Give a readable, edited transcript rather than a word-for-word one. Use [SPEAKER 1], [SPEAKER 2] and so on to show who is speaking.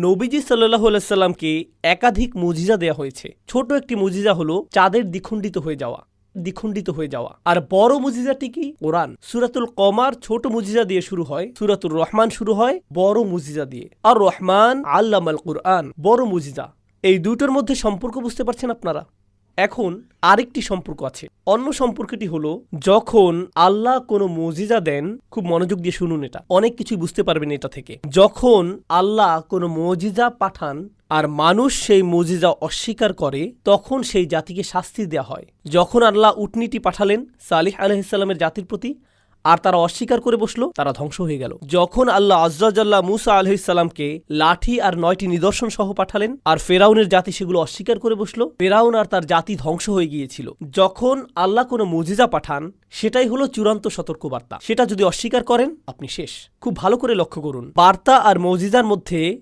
[SPEAKER 1] নবীজি সাল্লাল্লাহু আলাইহি সাল্লামকে একাধিক মুজিজা দেয়া হয়েছে। ছোট একটি মুজিজা হলো চাঁদের দ্বিখণ্ডিত হয়ে যাওয়া। আর বড় মুজিজাটি কি? কোরআন। সূরাতুল কমার ছোট মুজিজা দিয়ে শুরু হয়, সূরাতুর রহমান শুরু হয় বড় মুজিজা দিয়ে। আর রহমান আল্লামাল কুরআন, বড় মুজিজা। এই দুটোর মধ্যে সম্পর্ক বুঝতে পারছেন আপনারা? এখন আরেকটি সম্পর্ক আছে। অন্য সম্পর্কটি হলো যখন আল্লাহ কোনো মুজিজা দেন, খুব মনোযোগ দিয়ে শুনুন, এটা অনেক কিছুই বুঝতে পারবেন এটা থেকে। যখন আল্লাহ কোনো মুজিজা পাঠান আর মানুষ সেই মুজিজা অস্বীকার করে, তখন সেই জাতিকে শাস্তি দেওয়া হয়। যখন আল্লাহ উটনীটি পাঠালেন সালিহ আলাইহিস সালামের জাতির প্রতি, আর তারা অস্বীকার করে বসলো, তারা ধ্বংস হয়ে গেল। যখন আল্লাহ আজ্জা জাল্লা মুসা আলাইহিস সালামকে লাঠি আর 9টি নিদর্শন সহ পাঠালেন, আর ফেরাউনের জাতি সেগুলো অস্বীকার করে বসলো, ফেরাউন আর তার জাতি ধ্বংস হয়ে গিয়েছিল। যখন আল্লাহ কোনো মুজিজা পাঠান, সেটাই হলো চূড়ান্ত সতর্কবার্তা। সেটা যদি অস্বীকার করেন, আপনি শেষ। খুব ভালো করে লক্ষ্য করুন, বার্তা আর মুজিজার মধ্যে